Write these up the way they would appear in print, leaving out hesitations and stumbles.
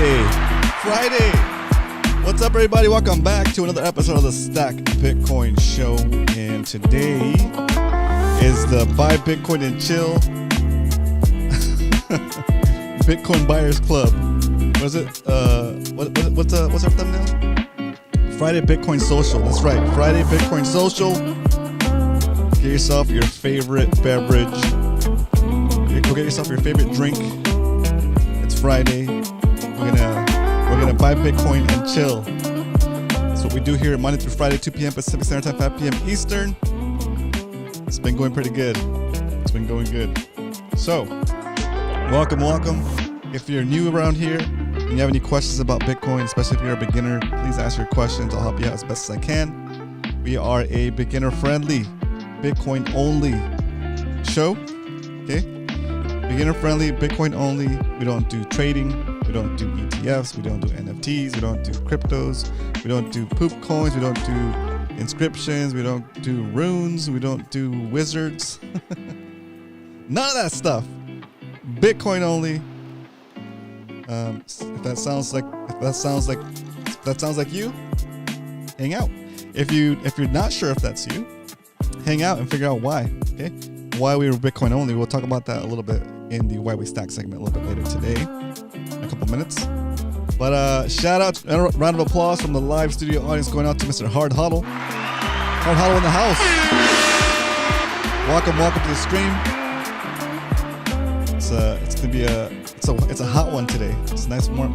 Friday. What's up, everybody? Welcome back to another episode of the Stack Bitcoin Show. And today is the Buy Bitcoin and Chill Bitcoin Buyers Club. What is it? What's our thumbnail? Friday Bitcoin Social. That's right. Friday Bitcoin Social. Get yourself your favorite beverage. Go get yourself your favorite drink. It's Friday. We're gonna buy Bitcoin and chill. That's what we do here Monday through Friday, 2 p.m. Pacific Standard Time, 5 p.m. Eastern. It's been going pretty good. It's been going good. So, welcome. If you're new around here and you have any questions about Bitcoin, especially if you're a beginner, please ask your questions. I'll help you out as best as I can. We are a beginner-friendly, Bitcoin-only show. Okay? Beginner-friendly, Bitcoin-only. We don't do trading. We don't do ETFs. We don't do NFTs. We don't do cryptos. We don't do poop coins. We don't do inscriptions. We don't do runes. We don't do wizards. None of that stuff. Bitcoin only. If that sounds like you, hang out. If you're not sure if that's you, hang out and figure out why. Okay, why we were Bitcoin only. We'll talk about that a little bit in the Why We Stack segment a little bit later today, in a couple minutes. But shout out, a round of applause from the live studio audience going out to Mr. Hard Huddle. Hard Huddle in the house. Welcome to the stream. It's gonna be it's a hot one today. It's nice and warm.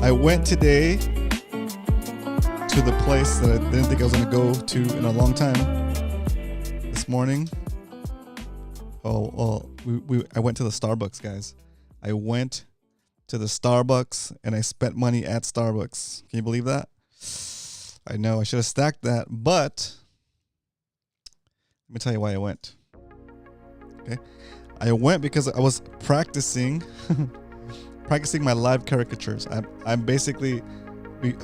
I went today to the place that I didn't think I was gonna go to in a long time. This morning. I went to the Starbucks, guys. I went to the Starbucks and I spent money at Starbucks. Can you believe that? I know I should have stacked that, but let me tell you why I went. Okay. I went because I was practicing my live caricatures. I'm basically,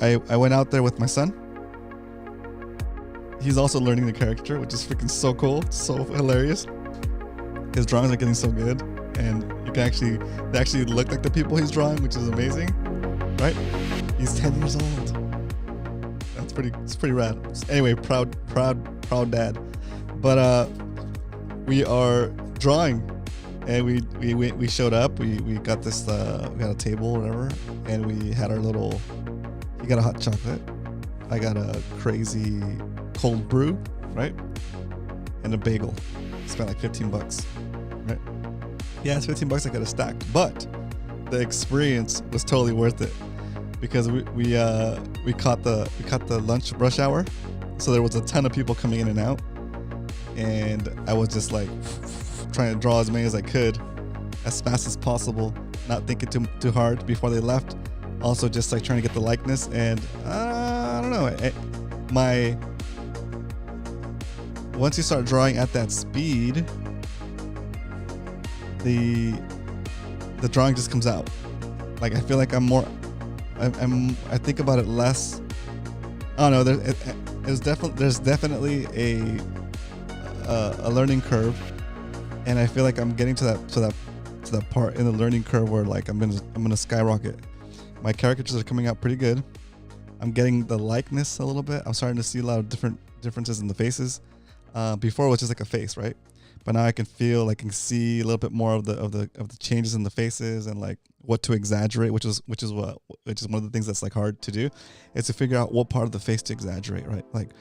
I went out there with my son. He's also learning the caricature, which is freaking so cool, so hilarious. His drawings are getting so good, and they actually look like the people he's drawing, which is amazing, right? He's 10 years old. It's pretty rad. Anyway, proud dad. But we are drawing. And we showed up. We got this. We got a table, or whatever, and we had our little. He got a hot chocolate. I got a crazy cold brew, right? And a bagel. Spent like $15, right? Yeah, it's $15 I could have stacked, but the experience was totally worth it because we caught the lunch rush hour, so there was a ton of people coming in and out, and I was just like trying to draw as many as I could as fast as possible, not thinking too hard before they left. Also just like trying to get the likeness, and I don't know, once you start drawing at that speed, the drawing just comes out. Like I feel like I think about it less. I don't know, there's definitely a learning curve. And I feel like I'm getting to that part in the learning curve where like I'm gonna skyrocket. My caricatures are coming out pretty good. I'm getting the likeness a little bit. I'm starting to see a lot of differences in the faces. Before it was just like a face, right? But now I can see a little bit more of the changes in the faces and like what to exaggerate, which is one of the things that's like hard to do, is to figure out what part of the face to exaggerate, right? Like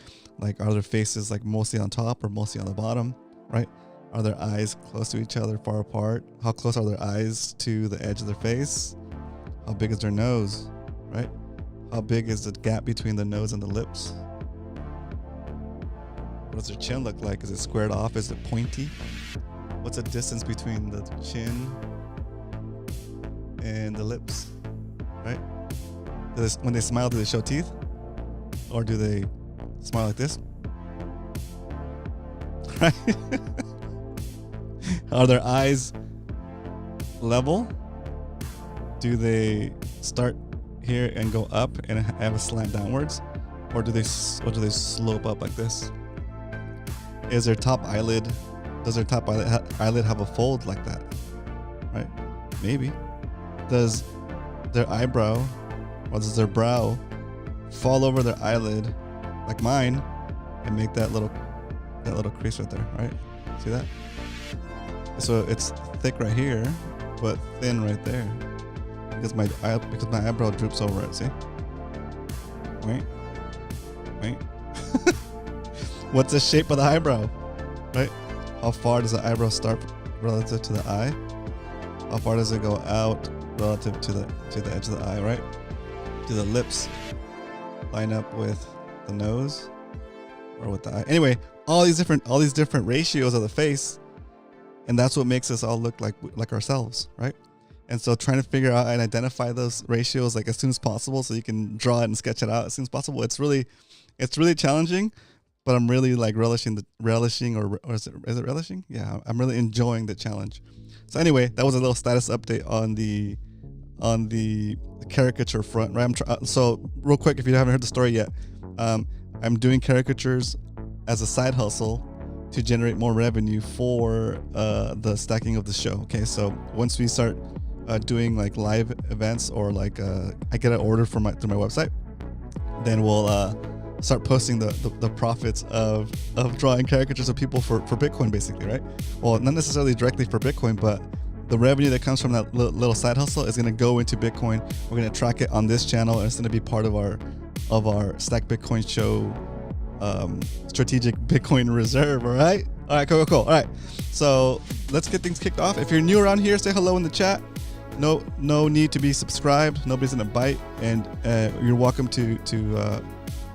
are their faces like mostly on top or mostly on the bottom, right? Are their eyes close to each other, far apart? How close are their eyes to the edge of their face? How big is their nose, right? How big is the gap between the nose and the lips? What does their chin look like? Is it squared off? Is it pointy? What's the distance between the chin and the lips, right? When they smile, do they show teeth? Or do they smile like this? Right? Are their eyes level? Do they start here and go up and have a slant downwards, or do they slope up like this? Does their top eyelid have a fold like that? Right? Maybe. Does their eyebrow, or does their brow fall over their eyelid, like mine, and make that little crease right there, right? See that? So it's thick right here, but thin right there, because my eyebrow droops over it. See? Wait. What's the shape of the eyebrow? Right? How far does the eyebrow start relative to the eye? How far does it go out relative to the edge of the eye, right? Do the lips line up with the nose or with the eye? Anyway, all these different ratios of the face, and that's what makes us all look like ourselves, right? And so trying to figure out and identify those ratios like as soon as possible, so you can draw it and sketch it out as soon as possible. It's really challenging, but I'm really like relishing, or is it relishing? Yeah, I'm really enjoying the challenge. So anyway, that was a little status update on the caricature front, right? So real quick, if you haven't heard the story yet, I'm doing caricatures as a side hustle to generate more revenue for the stacking of the show. Okay, so once we start doing like live events, or like I get an order through my website, then we'll start posting the profits of drawing caricatures of people for Bitcoin, basically, right? Well, not necessarily directly for Bitcoin, but the revenue that comes from that little side hustle is going to go into Bitcoin. We're going to track it on this channel, and it's going to be part of our Stack Bitcoin show strategic Bitcoin reserve. All right, cool. All right, so let's get things kicked off. If you're new around here, say hello in the chat. No need to be subscribed. Nobody's gonna bite, and you're welcome to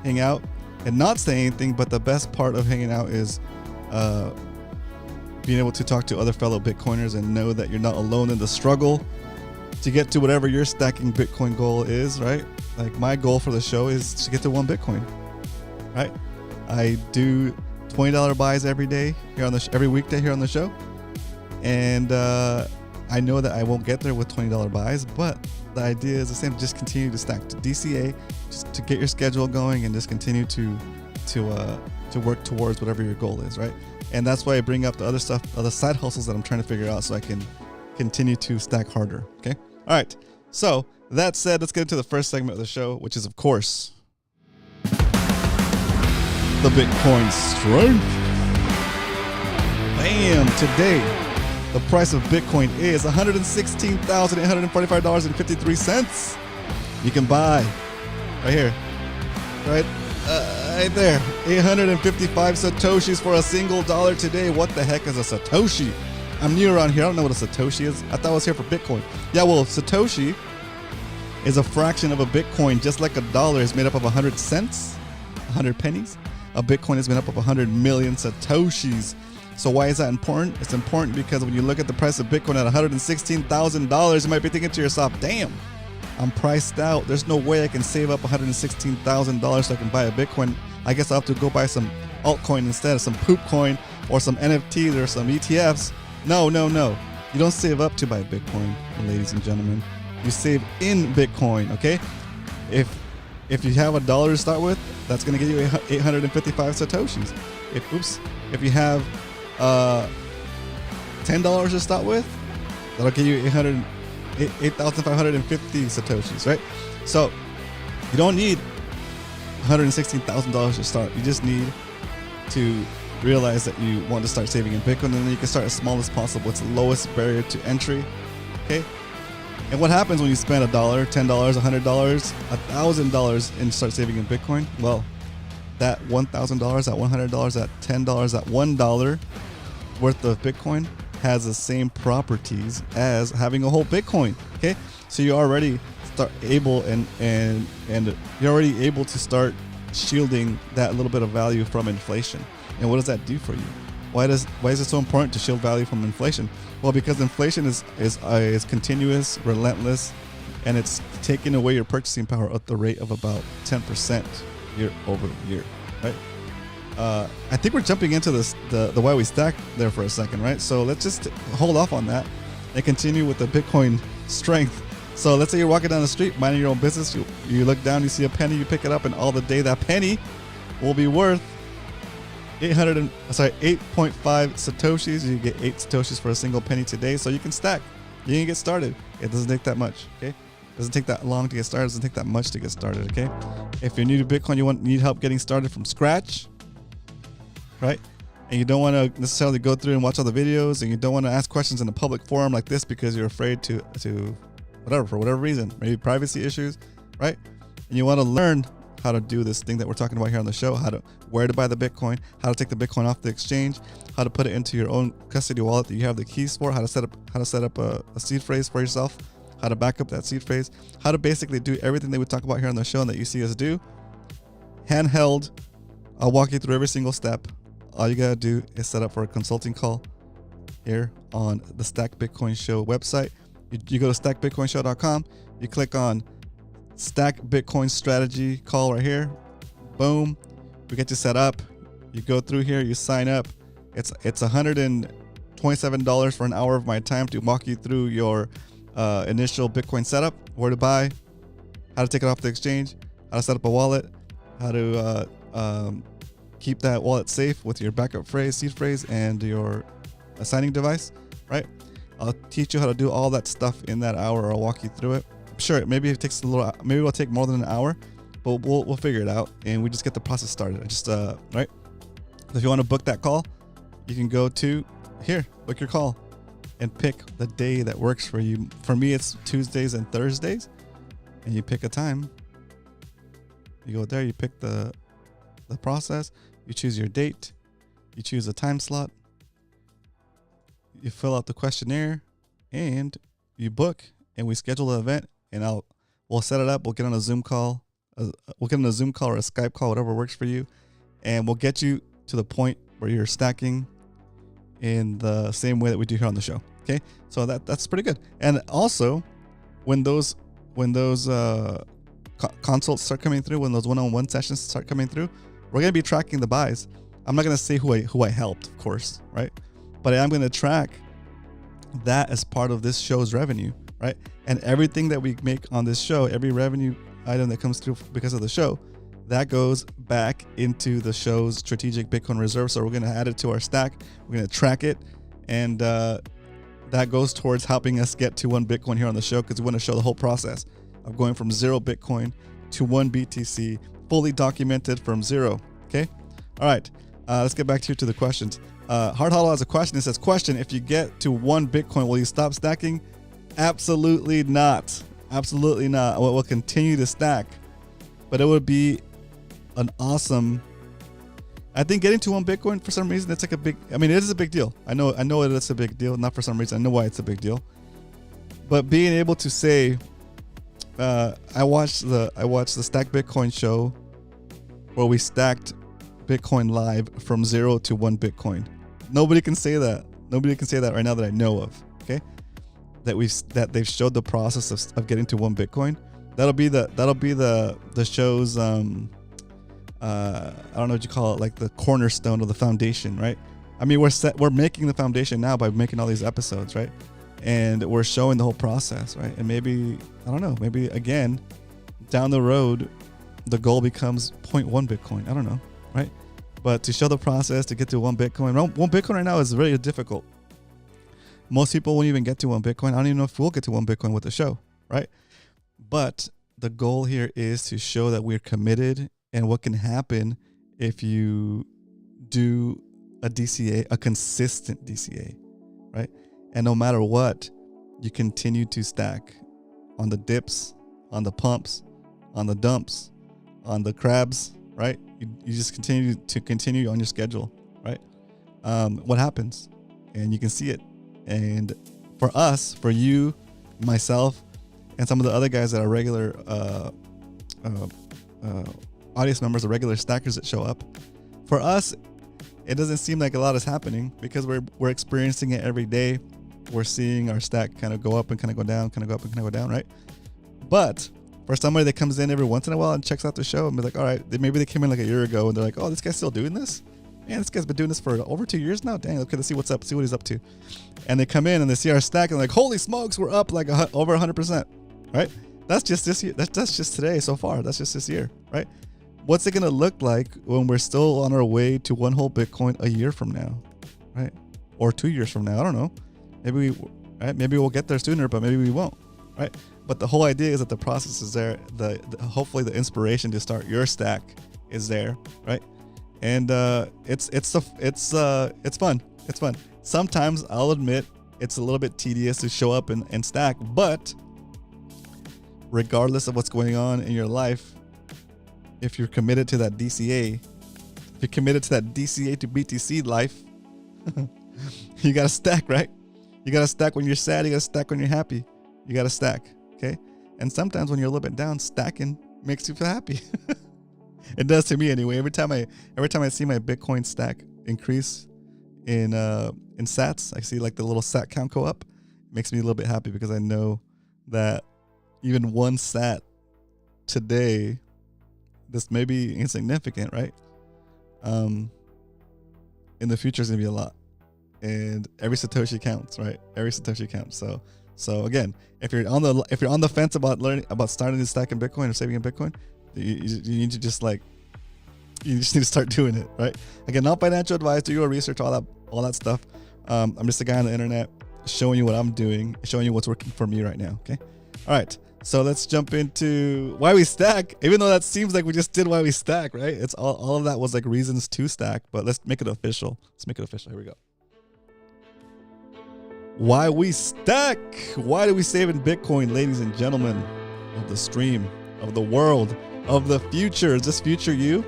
hang out and not say anything. But the best part of hanging out is being able to talk to other fellow Bitcoiners and know that you're not alone in the struggle to get to whatever your stacking Bitcoin goal is, right? Like my goal for the show is to get to 1 Bitcoin, right? I do $20 buys every day here on every weekday here on the show, and I know that I won't get there with $20 buys, but the idea is the same. Just continue to stack to DCA, just to get your schedule going, and just continue to work towards whatever your goal is, right? And that's why I bring up the other stuff, other side hustles that I'm trying to figure out, so I can continue to stack harder. Okay. All right. So that said, let's get into the first segment of the show, which is, of course, the Bitcoin strength. Bam! Today, the price of Bitcoin is $116,845.53. You can buy right here, right there, 855 Satoshis for a single dollar today. What the heck is a Satoshi? I'm new around here. I don't know what a Satoshi is. I thought I was here for Bitcoin. Yeah, well, Satoshi is a fraction of a Bitcoin, just like a dollar is made up of 100 cents, 100 pennies. A Bitcoin is made up of 100 million Satoshis. So why is that important? It's important because when you look at the price of Bitcoin at $116,000, you might be thinking to yourself, damn, I'm priced out. There's no way I can save up $116,000 so I can buy a Bitcoin. I guess I'll have to go buy some altcoin instead, some poop coin or some NFTs or some ETFs. No. You don't save up to buy Bitcoin, ladies and gentlemen. You save in Bitcoin, okay? If you have $1 to start with, that's going to get you 855 Satoshis. If you have $10 to start with, that'll give you 8,550 Satoshis, right? So you don't need $116,000 to start. You just need to realize that you want to start saving in Bitcoin, and then you can start as small as possible. It's the lowest barrier to entry, okay? And what happens when you spend $1, $10, $100, $1,000 and start saving in Bitcoin? Well, that $1,000, that $100, that $10, that $1 worth of Bitcoin has the same properties as having a whole Bitcoin. Okay, so you're already able to start shielding that little bit of value from inflation. And what does that do for you? Why is it so important to shield value from inflation? Well, because inflation is continuous, relentless, and it's taking away your purchasing power at the rate of about 10% year over year, right? I think we're jumping into this the why we stack there for a second, right? So let's just hold off on that and continue with the Bitcoin strength. So let's say you're walking down the street, minding your own business. You look down, you see a penny, you pick it up, and all the day that penny will be worth 8.5 Satoshis. You get 8 Satoshis for a single penny today, so you can stack. You can get started. It doesn't take that much, okay? Doesn't take that long to get started. Doesn't take that much to get started. Okay. If you're new to Bitcoin, need help getting started from scratch, right? And you don't want to necessarily go through and watch all the videos, and you don't want to ask questions in a public forum like this because you're afraid to for whatever reason, maybe privacy issues, right? And you want to learn how to do this thing that we're talking about here on the show, where to buy the Bitcoin, how to take the Bitcoin off the exchange, how to put it into your own custody wallet that you have the keys for, how to set up a seed phrase for yourself, how to back up that seed phrase, how to basically do everything that we talk about here on the show and that you see us do. Handheld, I'll walk you through every single step. All you gotta do is set up for a consulting call here on the Stack Bitcoin Show website. You go to stackbitcoinshow.com, you click on Stack Bitcoin Strategy call right here. Boom. We get you set up. You go through here, you sign up. It's $127 for an hour of my time to walk you through your initial Bitcoin setup, where to buy, how to take it off the exchange, how to set up a wallet, how to keep that wallet safe with your backup phrase, seed phrase, and your signing device, right? I'll teach you how to do all that stuff in that hour. I'll walk you through it. Sure, maybe it takes maybe it'll take more than an hour, but we'll figure it out, and we just get the process started. Right? If you want to book that call, you can go to here, book your call, and pick the day that works for you. For me, it's Tuesdays and Thursdays, and you pick a time. You go there, you pick the process, you choose your date, you choose a time slot, you fill out the questionnaire, and you book, and we schedule the event, and we'll set it up. We'll get on a Zoom call. Or a Skype call, whatever works for you, and we'll get you to the point where you're stacking in the same way that we do here on the show. Okay, so that's pretty good. And also, when those consults start coming through, when those one-on-one sessions start coming through, we're gonna be tracking the buys. I'm not gonna say who I helped, of course, right? But I am gonna track that as part of this show's revenue, right? And everything that we make on this show, every revenue item that comes through because of the show, that goes back into the show's strategic Bitcoin reserve. So we're gonna add it to our stack. We're gonna track it, and that goes towards helping us get to 1 Bitcoin here on the show, because we want to show the whole process of going from 0 Bitcoin to 1 BTC, fully documented from 0. Okay. All right. Let's get back to the questions. Hard Hollow has a question. It says, question, if you get to 1 Bitcoin, will you stop stacking? Absolutely not. Absolutely not. We'll continue to stack, but it would be an awesome, I think getting to 1 Bitcoin, for some reason, it's like it is a big deal. I know it is a big deal. Not for some reason. I know why it's a big deal. But being able to say, I watched the Stack Bitcoin show where we stacked Bitcoin live from 0 to 1 Bitcoin. Nobody can say that. Nobody can say that right now that I know of. Okay, that they've showed the process of getting to 1 Bitcoin. That'll be the show's I don't know what you call it, like the cornerstone of the foundation, right? I mean, we're making the foundation now by making all these episodes, right? And we're showing the whole process, right? And maybe, I don't know, maybe again, down the road, the goal becomes 0.1 Bitcoin. I don't know, right? But to show the process to get to 1 Bitcoin, 1 Bitcoin right now is really difficult. Most people won't even get to 1 Bitcoin. I don't even know if we'll get to 1 Bitcoin with the show, right? But the goal here is to show that we're committed and what can happen if you do a DCA, a consistent DCA, right? And no matter what, you continue to stack on the dips, on the pumps, on the dumps, on the crabs, right? You just continue on your schedule, right? What happens? And you can see it. And for us, for you, myself, and some of the other guys that are regular audience members, the regular stackers that show up, for us, it doesn't seem like a lot is happening because we're experiencing it every day. We're seeing our stack kind of go up and kind of go down, kind of go up and kind of go down, right? But for somebody that comes in every once in a while and checks out the show and be like, all right, maybe they came in like a year ago and they're like, oh, this guy's still doing this? Man, this guy's been doing this for over 2 years now. Dang, okay, let's see what's up, see what he's up to. And they come in and they see our stack and they're like, holy smokes, we're up like over 100%, right? That's just this year. That's just today so far. That's just this year, right? What's it going to look like when we're still on our way to 1 whole Bitcoin a year from now, right? Or 2 years from now? I don't know. Maybe we'll get there sooner, but maybe we won't, right? But the whole idea is that the process is there. Hopefully the inspiration to start your stack is there, right? And it's fun. It's fun. Sometimes I'll admit it's a little bit tedious to show up and stack, but regardless of what's going on in your life, if you're committed to that DCA, if you're committed to that DCA to BTC life, you got to stack, right? You got to stack when you're sad. You got to stack when you're happy. You got to stack, okay? And sometimes when you're a little bit down, stacking makes you feel happy. It does to me anyway. Every time I see my Bitcoin stack increase in sats, I see like the little sat count go up. It makes me a little bit happy because I know that even one sat today, this may be insignificant, right? In the future is gonna be a lot, and every Satoshi counts, right? Every Satoshi counts. So again, if you're on the fence about starting to stack in Bitcoin or saving in Bitcoin, you need to just need to start doing it, right? Again, not financial advice. Do your research, all that stuff. I'm just a guy on the internet showing you what I'm doing, showing you what's working for me right now. Okay. All right. So let's jump into why we stack. Even though that seems like we just did why we stack, right? It's all of that was like reasons to stack, but let's make it official. Let's make it official. Here we go. Why we stack. Why do we save in Bitcoin, ladies and gentlemen of the stream, of the world, of the future? Is this future you?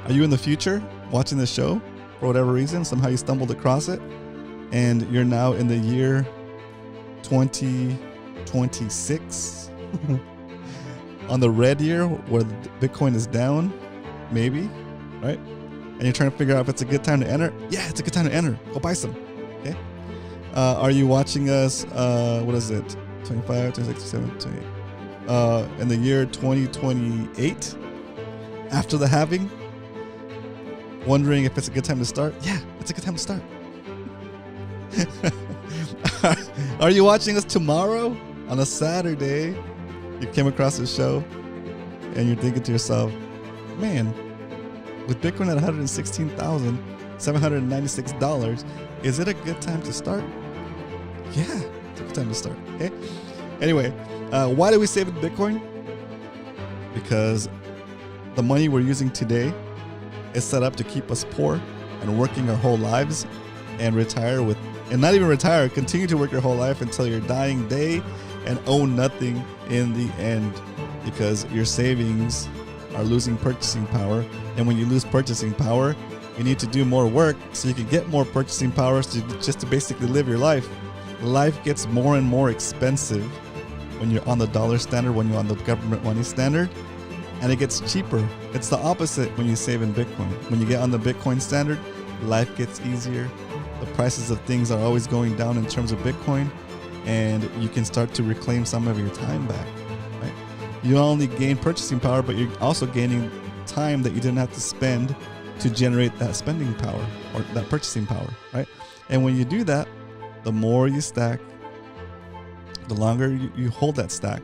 Are you in the future watching the show for whatever reason? Somehow you stumbled across it and you're now in the year 2026 on the red year where Bitcoin is down, maybe, right? And you're trying to figure out if it's a good time to enter. Yeah, it's a good time to enter. Go buy some. Okay. Are you watching us? What is it? 25, 26, 27, 28. In the year 2028, after the halving, wondering if it's a good time to start? Yeah, it's a good time to start. Are you watching us tomorrow on a Saturday? You came across this show and you're thinking to yourself, man, with Bitcoin at $116,796, is it a good time to start? Yeah, it's a good time to start. Okay. Anyway, why do we save in Bitcoin? Because the money we're using today is set up to keep us poor and working our whole lives and retire with, and not even retire, continue to work your whole life until your dying day and own nothing in the end, because your savings are losing purchasing power. And when you lose purchasing power, you need to do more work so you can get more purchasing power just to basically live your life. Life gets more and more expensive when you're on the dollar standard, when you're on the government money standard, and it gets cheaper. It's the opposite when you save in Bitcoin. When you get on the Bitcoin standard, life gets easier. The prices of things are always going down in terms of Bitcoin, and you can start to reclaim some of your time back, right? You not only gain purchasing power, but you're also gaining time that you didn't have to spend to generate that spending power or that purchasing power, right? And when you do that, the more you stack, the longer you hold that stack,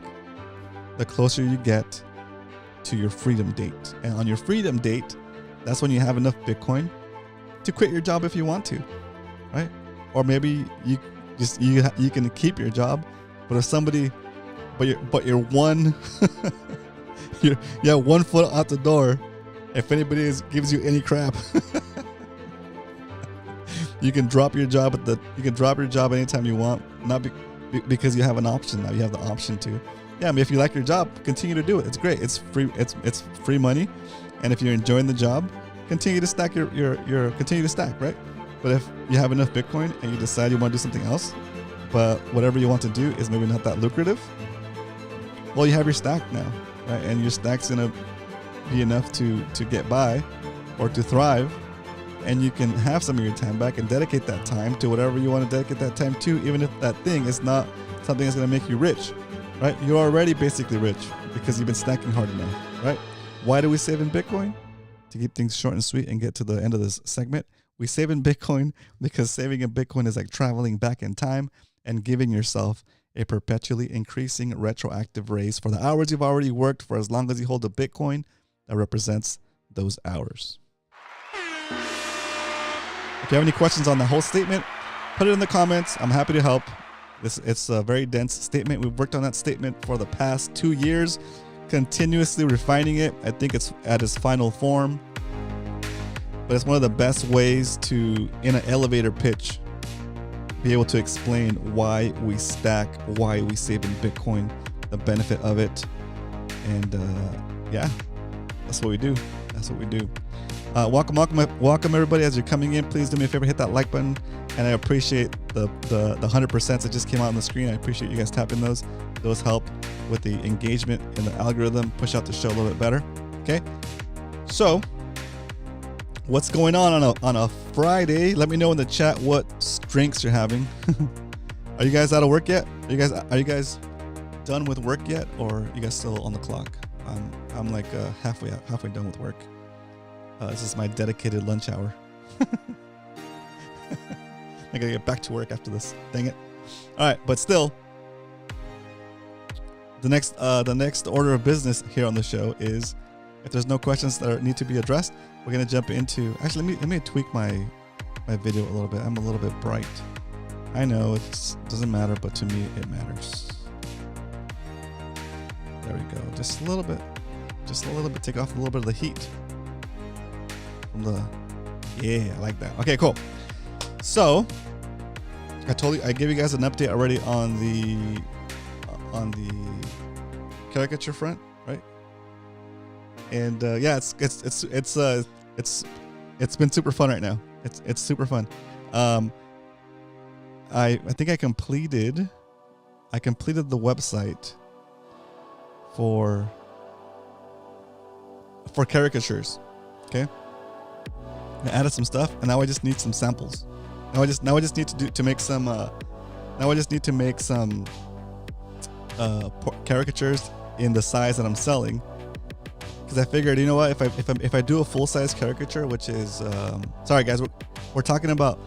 the closer you get to your freedom date. And on your freedom date, that's when you have enough Bitcoin to quit your job if you want to, right? Or maybe you can keep your job, but if somebody, but you're one, you have 1 foot out the door. If anybody gives you any crap, you can drop your job anytime you want, not because you have an option now. You have the option to. Yeah, I mean, if you like your job, continue to do it. It's great. It's free. It's free money, and if you're enjoying the job, continue to stack continue to stack, right? But if you have enough Bitcoin and you decide you want to do something else, but whatever you want to do is maybe not that lucrative, well, you have your stack now, right? And your stack's gonna be enough to get by or to thrive. And you can have some of your time back and dedicate that time to whatever you want to dedicate that time to, even if that thing is not something that's going to make you rich, right? You're already basically rich because you've been stacking hard enough, right? Why do we save in Bitcoin? To keep things short and sweet and get to the end of this segment, we save in Bitcoin because saving in Bitcoin is like traveling back in time and giving yourself a perpetually increasing retroactive raise for the hours you've already worked for as long as you hold a Bitcoin that represents those hours. If you have any questions on the whole statement, put it in the comments. I'm happy to help. It's a very dense statement. We've worked on that statement for the past 2 years, continuously refining it. I think it's at its final form, but it's one of the best ways to, in an elevator pitch, be able to explain why we stack, why we save in Bitcoin, the benefit of it. And yeah, that's what we do. That's what we do. Welcome everybody. As you're coming in, please do me a favor, hit that like button. And I appreciate the 100% that just came out on the screen. I appreciate you guys tapping those. Those help with the engagement in the algorithm, push out the show a little bit better. Okay. So what's going on a Friday? Let me know in the chat what drinks you're having. Are you guys out of work yet? Are you guys done with work yet, or are you guys still on the clock? I'm like halfway done with work. This is my dedicated lunch hour. I gotta get back to work after this. Dang it! All right, but still, the next order of business here on the show is, if there's no questions that need to be addressed, we're gonna jump into. Actually, let me tweak my video a little bit. I'm a little bit bright. I know it doesn't matter, but to me it matters. There we go. Just a little bit. Take off a little bit of the heat from the. Yeah, I like that. Okay, cool. So I gave you guys an update already on the caricature front, right? And yeah, it's been super fun right now. It's super fun. I think I completed the website for caricatures. Okay, I added some stuff, and now I just need some samples. Now I just need to make some caricatures in the size that I'm selling, because I figured, you know what, if I do a full size caricature, which is sorry guys, we're talking about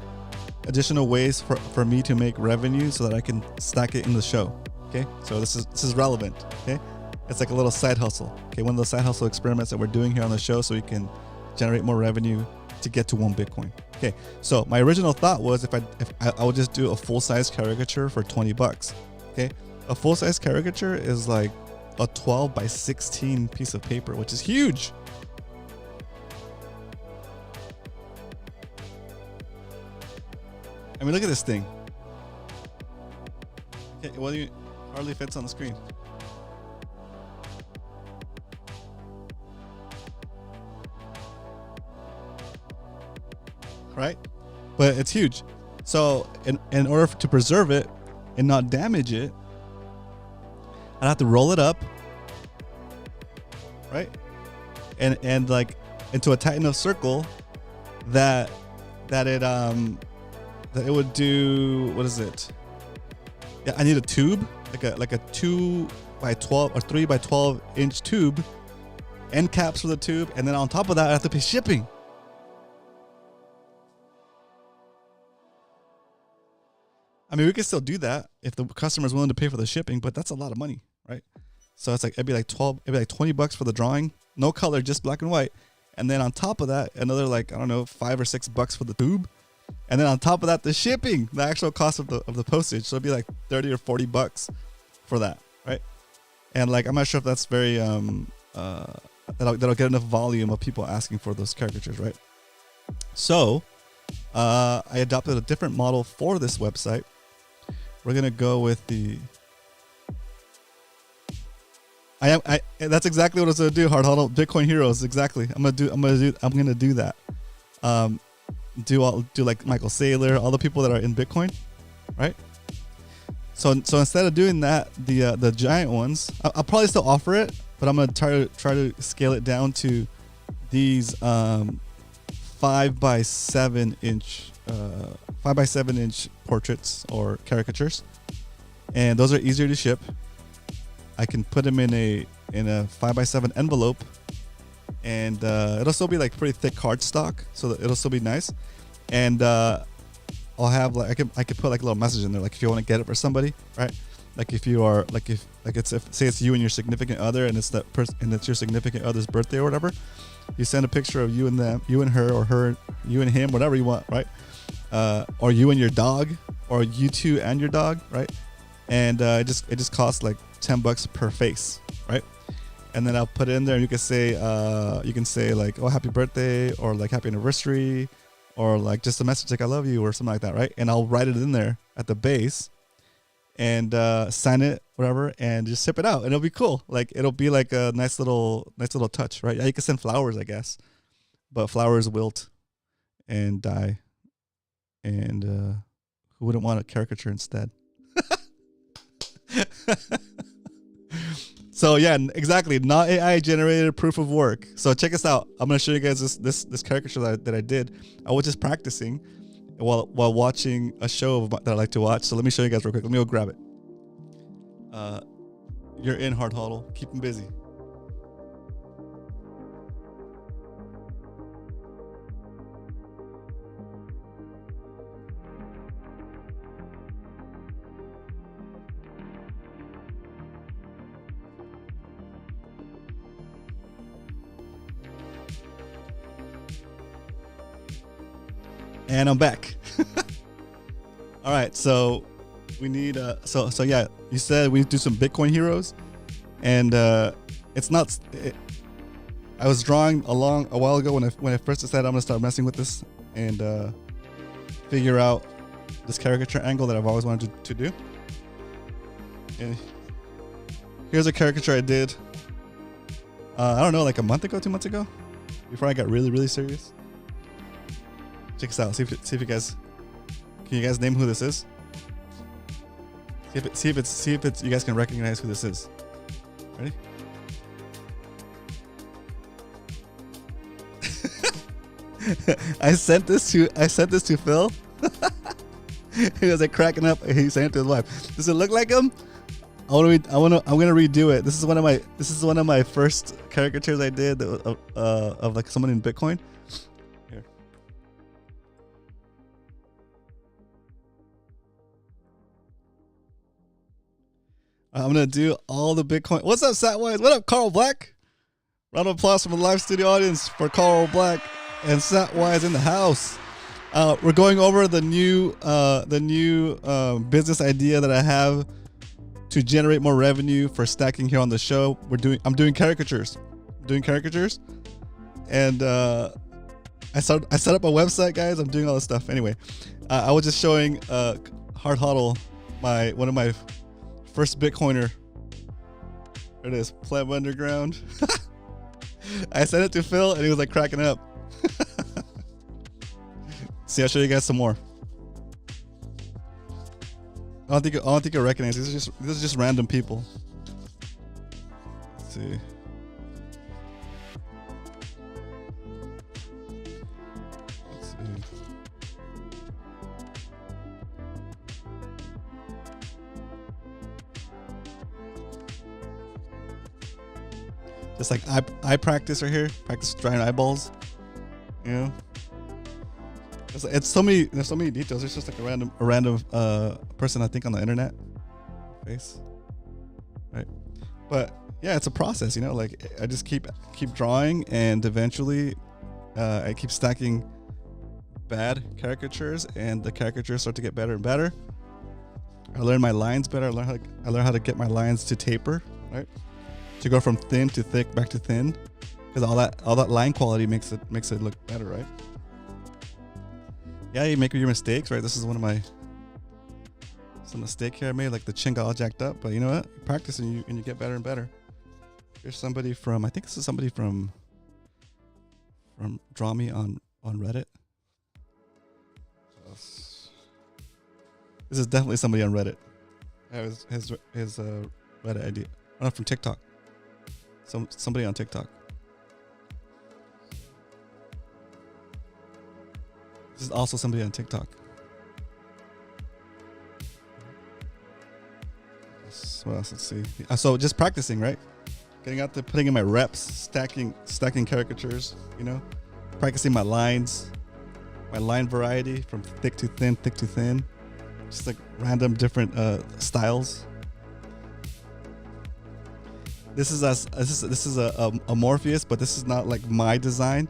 additional ways for me to make revenue so that I can stack it in the show. Okay, so this is relevant. Okay, it's like a little side hustle. Okay, one of those side hustle experiments that we're doing here on the show, so we can generate more revenue to get to 1 Bitcoin. Okay, so my original thought was if I would just do a full size caricature for $20. Okay, a full size caricature is like a 12 by 16 piece of paper, which is huge. I mean, look at this thing. Okay, well, it hardly fits on the screen. Right? But it's huge. So in order to preserve it and not damage it, I'd have to roll it up, right? And like into a tight enough circle that it would do, what is it? Yeah, I need a tube, like a 2 by 12 or 3 by 12 inch tube, end caps for the tube, and then on top of that I have to pay shipping. I mean, we could still do that if the customer is willing to pay for the shipping, but that's a lot of money, right? So it's like it'd be like $20 for the drawing, no color, just black and white, and then on top of that, another like, I don't know, $5 or $6 for the tube, and then on top of that, the shipping, the actual cost of the postage. So it'd be like $30 or $40 for that, right? And like, I'm not sure if that's very that'll get enough volume of people asking for those caricatures, right? So I adopted a different model for this website. We're gonna go with the. That's exactly what I was gonna do. Hard huddle, Bitcoin Heroes. Exactly. I'm gonna do that. Do like Michael Saylor, all the people that are in Bitcoin, right? So instead of doing that, the giant ones, I'll probably still offer it, but I'm gonna try to scale it down to these 5 by 7 inch portraits or caricatures, and those are easier to ship. I can put them in a 5 by 7 envelope, and it'll still be like pretty thick cardstock, so that it'll still be nice. And I'll have like I could put like a little message in there, like if you want to get it for somebody, right? Like if you are like if say it's you and your significant other, and it's that person, and it's your significant other's birthday or whatever, you send a picture of you and them, you and her, or you and him, whatever you want, right? Or you and your dog, or you two and your dog, right? and it just costs like $10 per face, right? And then I'll put it in there, and you can say like, oh, happy birthday, or like happy anniversary, or like just a message like I love you or something like that, right? And I'll write it in there at the base, and sign it, whatever, and just ship it out, and it'll be cool. Like it'll be like a nice little touch, right? Yeah, you can send flowers, I guess, but flowers wilt and die, and who wouldn't want a caricature instead? So yeah, exactly. Not AI generated proof of work. So check us out. I'm gonna show you guys this caricature that I did. I was just practicing while watching a show that I like to watch. So let me show you guys real quick. Let me go grab it. You're in, Hard Huddle. Keep them busy. And I'm back. All right, so we need so yeah, you said we need to do some Bitcoin heroes, and it's not. I was drawing along a while ago when I first decided I'm gonna start messing with this and figure out this caricature angle that I've always wanted to do. And here's a caricature I did. I don't know, like a month ago, 2 months ago, before I got really serious. Check this out. See if you guys can name who this is. See if it's you guys can recognize who this is. Ready? I sent this to Phil. He was like cracking up. He sent it to his wife. Does it look like him? I'm gonna redo it. This is one of my first caricatures I did of like someone in Bitcoin. Here. I'm gonna do all the Bitcoin. What's up, Satwise? What up, Carl Black? Round of applause from the live studio audience for Carl Black and Satwise in the house. We're going over the new business idea that I have to generate more revenue for stacking here on the show. I'm doing caricatures. And I set up a website, guys. I'm doing all this stuff. Anyway, I was just showing Hard Huddle one of my first Bitcoiner. There it is, Pleb Underground. I sent it to Phil and he was like cracking up. See, I'll show you guys some more. I don't think you'll recognize this. This is just random people. Let's see. Just like eye practice right here. Practice drawing eyeballs. You know? There's so many details. It's just like a random person I think on the internet. Face. Right. But yeah, it's a process, you know, like I just keep drawing, and eventually I keep stacking bad caricatures, and the caricatures start to get better and better. I learn my lines better. I learn how to get my lines to taper, right? To go from thin to thick back to thin, because all that line quality makes it look better, right? Yeah, you make your mistakes, right? This is some mistake here I made, like the chin got all jacked up, but you know what? You practice and you get better and better. Here's somebody from, I think this is somebody from Draw Me on Reddit. This is definitely somebody on Reddit. I have his Reddit ID. Oh, no, from TikTok. Somebody on TikTok. This is also somebody on TikTok. What else? Let's see. So just practicing, right? Getting out there, putting in my reps, stacking caricatures, you know, practicing my lines, my line variety from thick to thin, just like random different styles. This is a Morpheus, but this is not like my design.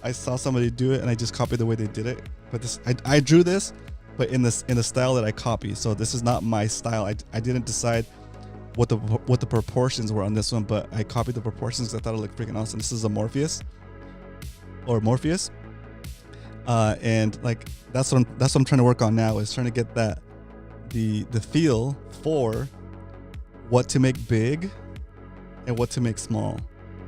I saw somebody do it and I just copied the way they did it. But I drew this but in the style that I copy. So this is not my style. I didn't decide what the proportions were on this one, but I copied the proportions because I thought it looked freaking awesome. This is a Morpheus. And like that's what I'm trying to work on now, is trying to get that the feel for what to make big and what to make small.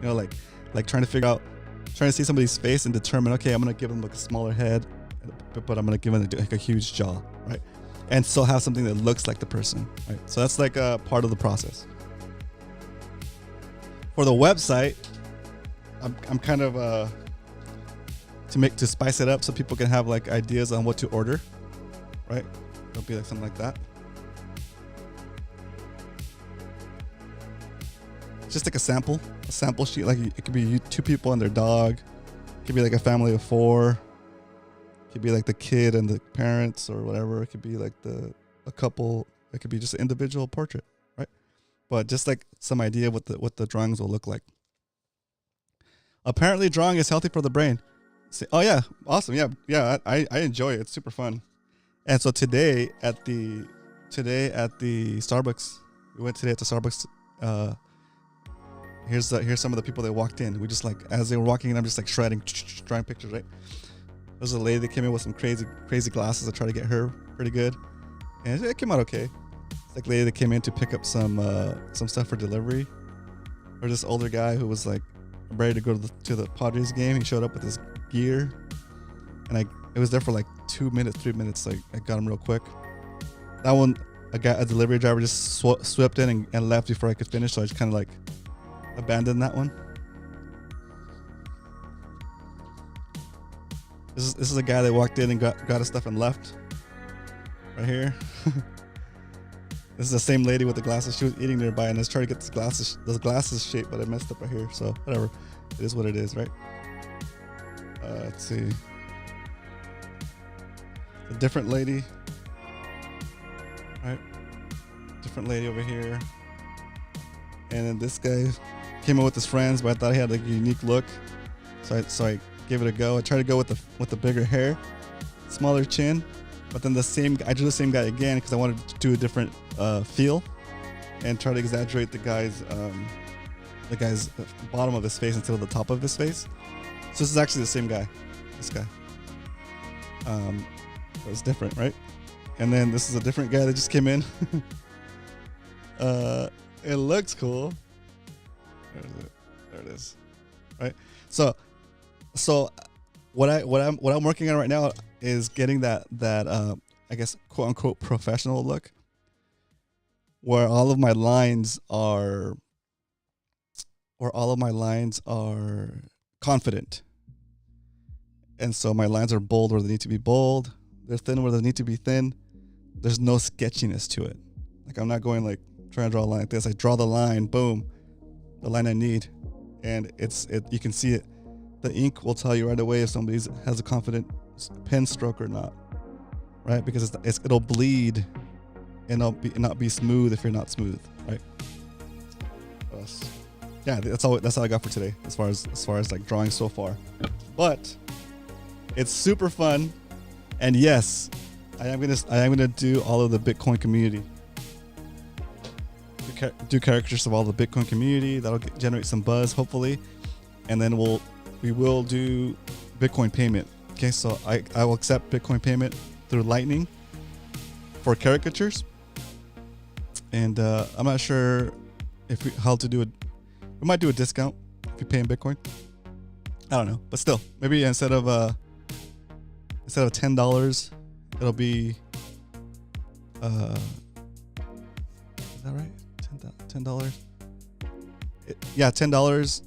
You know, like trying to see somebody's face and determine, okay, I'm gonna give them like a smaller head, but I'm gonna give them like a huge jaw, right? And still have something that looks like the person, right? So that's like a part of the process. For the website, I'm kind of to spice it up so people can have like ideas on what to order, right? It'll be like something like that. Just like a sample sheet. Like it could be 2 people and their dog. It could be like a family of 4. It could be like the kid and the parents or whatever. It could be like a couple. It could be just an individual portrait, right? But just like some idea what the drawings will look like. Apparently, drawing is healthy for the brain. Oh yeah, awesome. Yeah. I enjoy it. It's super fun. And so today at the Starbucks, we went today at the Starbucks. Here's some of the people that walked in. We just like, as they were walking in, I'm just like drawing pictures, right? There's a lady that came in with some crazy glasses. I tried to get her pretty good, and it came out okay. It's like a lady that came in to pick up some stuff for delivery. Or this older guy who was like ready to go to the Padres game. He showed up with his gear, and it was there for like 2 minutes, 3 minutes. Like I got him real quick. That one, a delivery driver just swept in and left before I could finish. So I just kind of like abandoned that one. This is a guy that walked in and got his stuff and left. Right here. This is the same lady with the glasses. She was eating nearby, and I was trying to get those glasses shaped, but I messed up right here. So whatever, it is what it is, right? Let's see. A different lady, right? Different lady over here, and then this guy came in with his friends, but I thought he had like a unique look, so I gave it a go. I tried to go with the bigger hair, smaller chin, but then I drew the same guy again because I wanted to do a different feel and try to exaggerate the guy's bottom of his face instead of the top of his face. So this is actually the same guy, this guy. But it's different, right? And then this is a different guy that just came in. It looks cool. There it is, right? So what I'm working on right now is getting that I guess quote unquote professional look, where all of my lines are confident, and so my lines are bold where they need to be bold. They're thin where they need to be thin. There's no sketchiness to it. Like I'm not going like trying to draw a line like this. I draw the line, boom, the line I need, and you can see it. The ink will tell you right away if somebody has a confident pen stroke or not, right? Because it'll bleed and not be smooth if you're not smooth, right? Yeah, that's all I got for today as far as like drawing so far. But it's super fun, and yes, I am gonna do all of the Bitcoin community. Do caricatures of all the Bitcoin community. That'll generate some buzz, hopefully, and then we will do Bitcoin payment. Okay, so I will accept Bitcoin payment through Lightning for caricatures, and I'm not sure how to do it. We might do a discount if you pay in Bitcoin. I don't know, but still, maybe instead of $10, it'll be is that right? $10. Yeah, $10.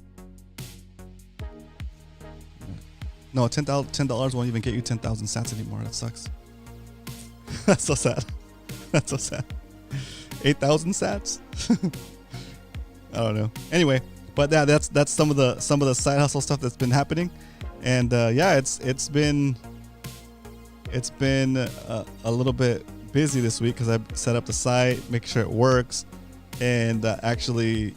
No, $10 won't even get you 10,000 sats anymore. That sucks. That's so sad. That's so sad. 8,000 sats. I don't know. Anyway, but that's some of the side hustle stuff that's been happening, and yeah, it's been a little bit busy this week because I set up the site, make sure it works, and actually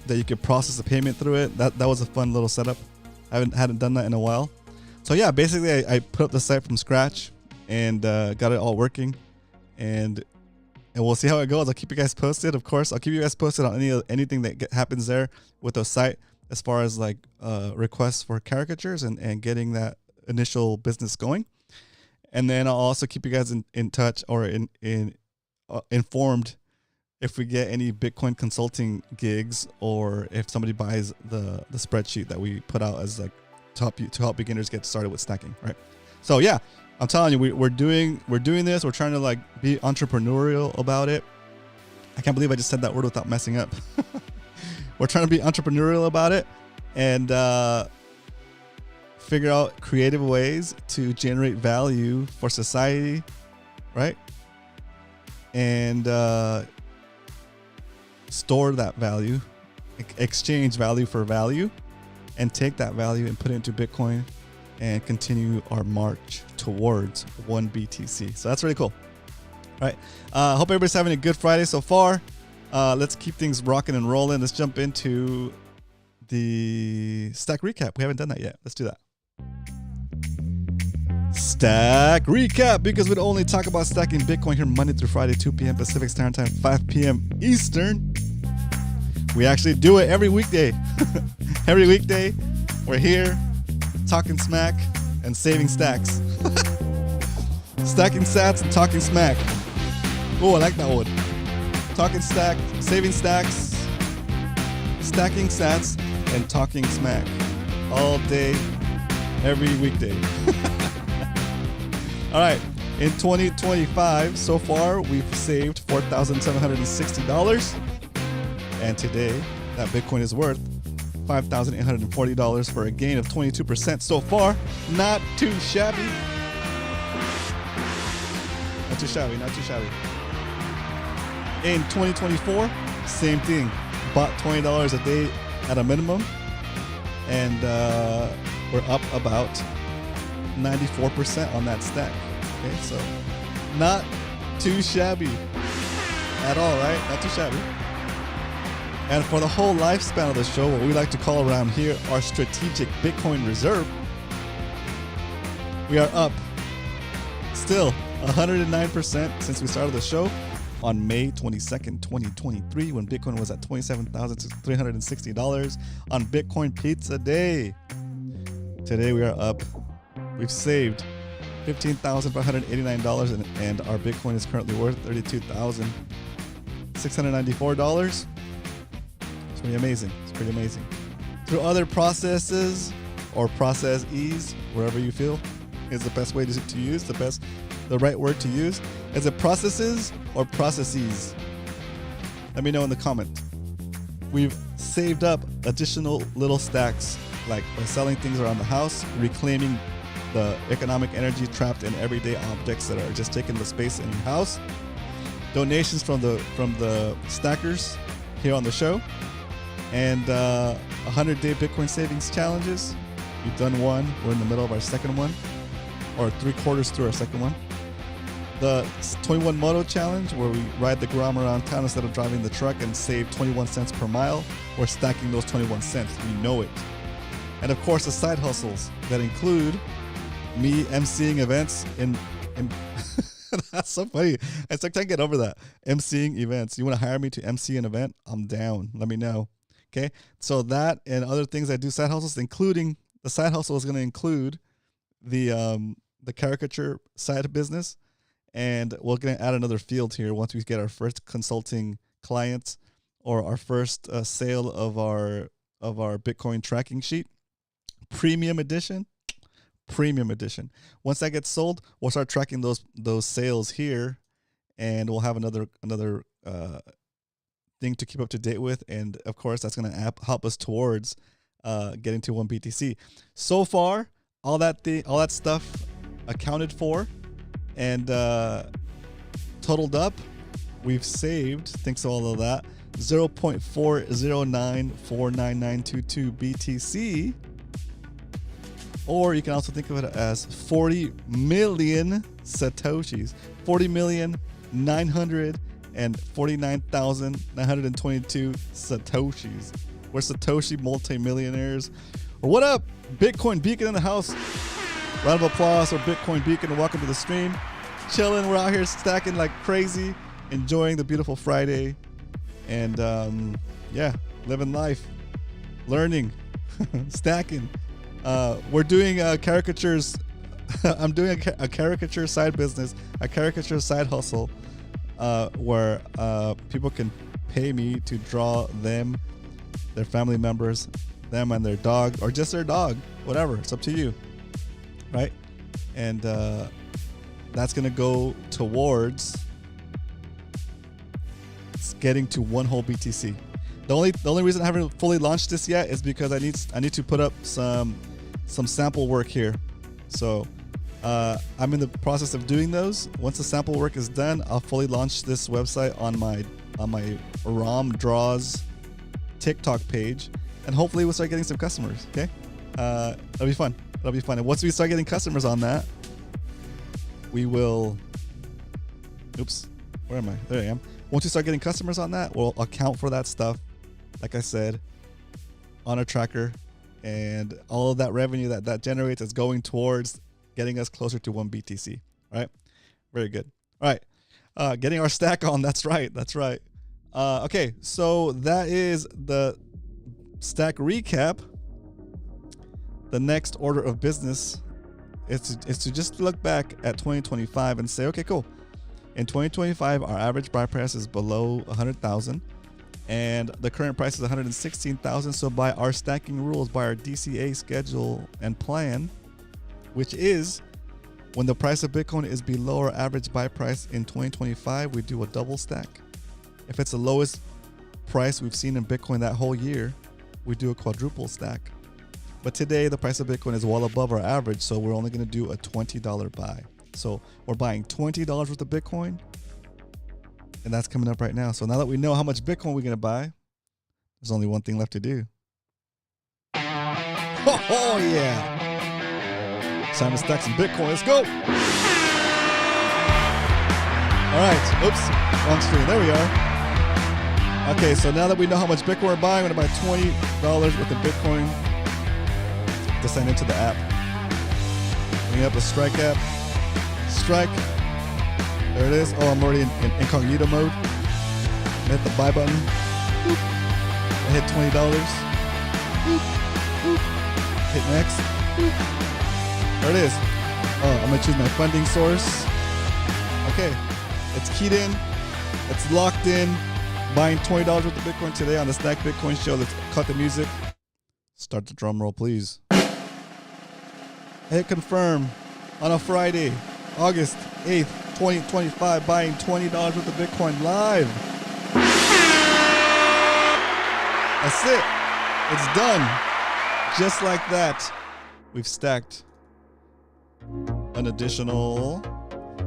that you could process the payment through it. That was a fun little setup. I hadn't done that in a while. So yeah, basically I put up the site from scratch, and got it all working, and we'll see how it goes. I'll keep you guys posted. Of course, I'll keep you guys posted on anything that happens there with the site, as far as like requests for caricatures and getting that initial business going. And then I'll also keep you guys in touch or informed if we get any Bitcoin consulting gigs, or if somebody buys the spreadsheet that we put out as like to help beginners get started with stacking, right? So yeah, I'm telling you, we're doing this. We're trying to like be entrepreneurial about it. I can't believe I just said that word without messing up. We're trying to be entrepreneurial about it and figure out creative ways to generate value for society, right? And store that value, exchange value for value, and take that value and put it into Bitcoin and continue our march towards 1 BTC. So that's really cool. All right. Hope everybody's having a good Friday so far. Let's keep things rocking and rolling. Let's jump into the stack recap. We haven't done that yet. Let's do that. Stack recap, because we'd only talk about stacking Bitcoin here Monday through Friday, 2 p.m. Pacific Standard Time, 5 p.m. Eastern. We actually do it every weekday. Every weekday, we're here talking smack and saving stacks. Stacking sats and talking smack. Oh, I like that one. Talking stack, saving stacks, stacking sats, and talking smack. All day, every weekday. All right, in 2025, so far, we've saved $4,760. And today, that Bitcoin is worth $5,840 for a gain of 22% so far. Not too shabby. Not too shabby, not too shabby. In 2024, same thing. Bought $20 a day at a minimum. And we're up about 94% on that stack. Okay, so not too shabby at all, right? Not too shabby. And for the whole lifespan of the show, what we like to call around here our strategic Bitcoin reserve, we are up still 109% since we started the show on May 22nd, 2023, when Bitcoin was at $27,360 on Bitcoin Pizza Day. Today we are up. We've saved $15,589, and our Bitcoin is currently worth $32,694. It's pretty amazing. It's pretty amazing. Through other processes or process ease, wherever you feel is the best way to use, the right word to use. Is it processes or processes? Let me know in the comment. We've saved up additional little stacks, like by selling things around the house, reclaiming the economic energy trapped in everyday objects that are just taking the space in your house. Donations from the stackers here on the show, and 100-day Bitcoin savings challenges. We've done one. We're in the middle of our second one, or 3/4 through our second one. The 21 Moto challenge, where we ride the Grom around town instead of driving the truck and save 21 cents per mile. We're stacking those 21 cents. We know it. And of course, the side hustles that include me emceeing events in that's so funny. I still can't get over that. Emceeing events. You want to hire me to MC an event? I'm down. Let me know. Okay. So that and other things I do side hustles, including the side hustle is going to include the caricature side of business. And we're going to add another field here once we get our first consulting clients or our first sale of our Bitcoin tracking sheet. Premium edition. Once that gets sold, we'll start tracking those sales here, and we'll have another thing to keep up to date with. And of course, that's going to help us towards getting to 1 BTC. So far, all that stuff accounted for and totaled up, we've saved, thanks to all of that, 0.409499922 BTC. Or you can also think of it as 40 million Satoshis. 40,949,922 Satoshis. We're Satoshi multimillionaires. What up? Bitcoin Beacon in the house. Round of applause for Bitcoin Beacon. Welcome to the stream. Chilling. We're out here stacking like crazy, enjoying the beautiful Friday, and yeah, living life, learning, stacking. We're doing caricatures. I'm doing a caricature side business, a caricature side hustle, where people can pay me to draw them, their family members, them and their dog, or just their dog, whatever. It's up to you, right? And that's gonna go towards getting to one whole BTC. The only reason I haven't fully launched this yet is because I need to put up some sample work here. So I'm in the process of doing those. Once the sample work is done, I'll fully launch this website on my ROM Draws TikTok page, and hopefully we'll start getting some customers. Okay, that'll be fun. That'll be fun. And once we start getting customers on that, we will. Oops, where am I? There I am. Once we start getting customers on that, we'll account for that stuff, like I said, on a tracker, and all of that revenue that generates is going towards getting us closer to 1 BTC. All right, very good. All right, getting our stack on. That's right. That's right. Okay, so that is the stack recap. The next order of business is to just look back at 2025 and say, okay, cool. In 2025, our average buy price is below 100,000, and the current price is 116,000. So by our stacking rules, by our DCA schedule and plan, which is when the price of Bitcoin is below our average buy price in 2025, we do a double stack. If it's the lowest price we've seen in Bitcoin that whole year, we do a quadruple stack. But today, the price of Bitcoin is well above our average, so we're only going to do a $20 buy. So we're buying $20 worth of Bitcoin, and that's coming up right now. So now that we know how much Bitcoin we're going to buy, there's only one thing left to do. Oh yeah. Time to stack some Bitcoin. Let's go. All right. Oops. Wrong screen. There we are. Okay, so now that we know how much Bitcoin we're buying, we're going to buy $20 worth of Bitcoin to sign into the app. Bring up the Strike app. Strike. There it is. Oh, I'm already in incognito mode. Hit the buy button. Boop. I hit $20. Boop. Boop. Hit next. Boop. There it is. Oh, I'm going to choose my funding source. Okay. It's keyed in. It's locked in. Buying $20 worth of Bitcoin today on the Stack Bitcoin show. Let's cut the music. Start the drum roll, please. Hit confirm on a Friday, August 8th, 2025, buying $20 worth of Bitcoin live. That's it. It's done. Just like that, we've stacked an additional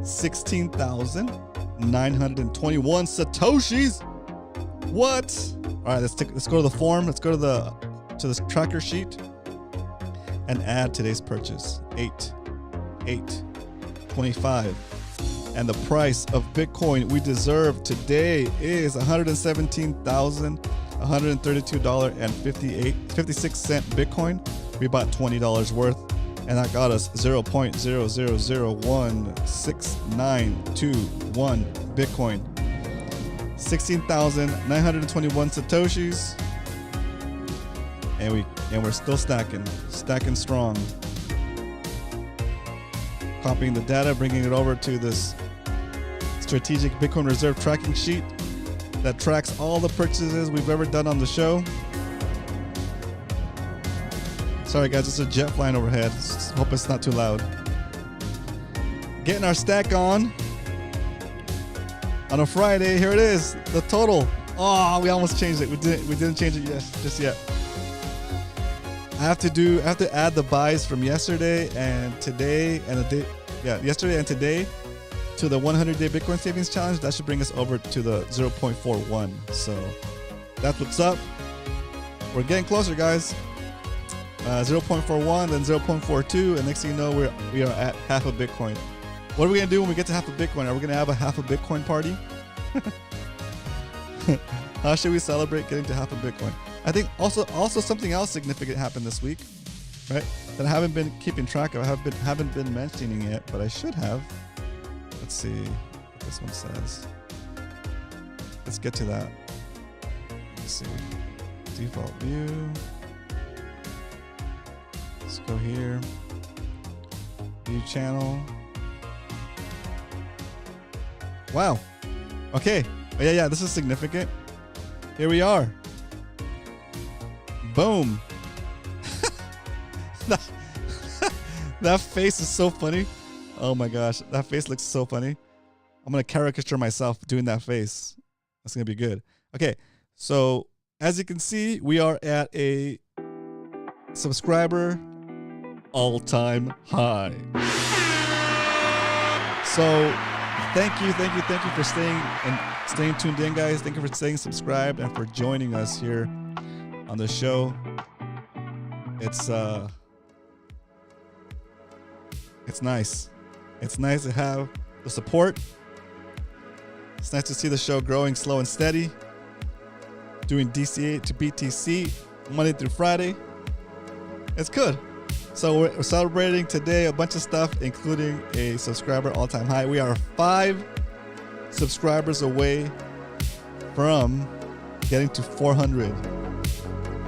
16,921 Satoshis. What? All right, let's go to the form. Let's go to this tracker sheet and add today's purchase. 8/8/25. And the price of Bitcoin we deserve today is $117,132.56 Bitcoin. We bought $20 worth, and that got us 0.0001691 Bitcoin. 16,921 Satoshis. And we're still stacking strong. Copying the data, bringing it over to this strategic Bitcoin reserve tracking sheet that tracks all the purchases we've ever done on the show. Sorry guys, it's a jet flying overhead. Hope it's not too loud. Getting our stack on a Friday. Here it is, the total. Oh, we almost changed it. We didn't change it just yet. I have to add the buys from yesterday and today and yesterday and today to the 100-day Bitcoin savings challenge. That should bring us over to the 0.41. So that's what's up. We're getting closer, guys. 0.41, then 0.42, and next thing you know, we are at half a Bitcoin. What are we gonna do when we get to half a Bitcoin? Are we gonna have a half a Bitcoin party? How should we celebrate getting to half a Bitcoin? I think also something else significant happened this week. right? That I haven't been keeping track of. I haven't been mentioning it, but I should have. Let's see what this one says. Let's get to that. Let's see. Default view. Let's go here. View channel. Wow. Okay. Oh, yeah, this is significant. Here we are. Boom. That face is so funny. Oh my gosh. That face looks so funny. I'm going to caricature myself doing that face. That's going to be good. Okay. So as you can see, we are at a subscriber all-time high. So thank you for staying tuned in, guys. Thank you for staying subscribed and for joining us here on the show. It's nice. It's nice to have the support. It's nice to see the show growing slow and steady. Doing DCA to BTC Monday through Friday. It's good. So we're celebrating today a bunch of stuff, including a subscriber all-time high. We are 5 subscribers away from getting to 400.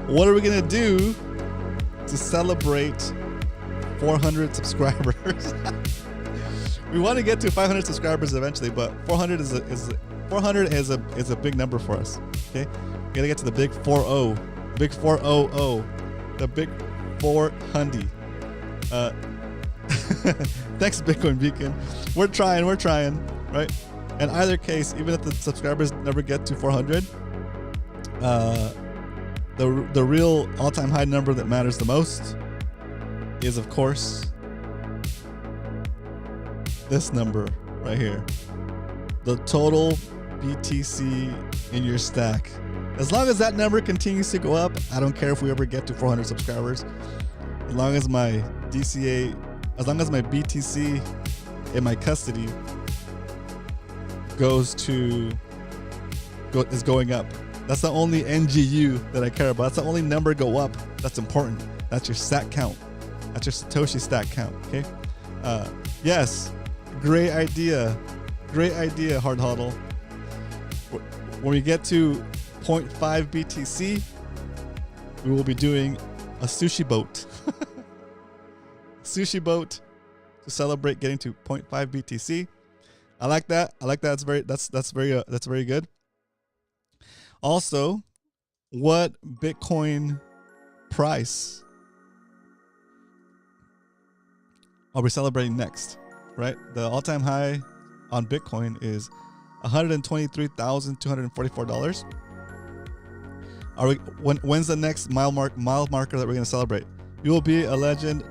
What are we gonna do to celebrate 400 subscribers? We want to get to 500 subscribers eventually, but 400 is a big number for us. Okay, we gotta get to the big 40, big 400, the big 400. Thanks, Bitcoin Beacon. We're trying, right? In either case, even if the subscribers never get to 400, the real all-time high number that matters the most is, of course, this number right here. The total BTC in your stack. As long as that number continues to go up, I don't care if we ever get to 400 subscribers. As long as my DCA, as long as my BTC in my custody is going up. That's the only NGU that I care about. That's the only number go up that's important. That's your stat count. That's your Satoshi stat count, okay? Yes, great idea. Great idea, Hard Huddle. When we get to 0.5 BTC, we will be doing a sushi boat. Sushi boat to celebrate getting to 0.5 BTC. I like that. That's very good. Also, what Bitcoin price are we celebrating next? Right? The all-time high on Bitcoin is $123,244. Are we? When's the next mile marker that we're gonna celebrate? You will be a legend.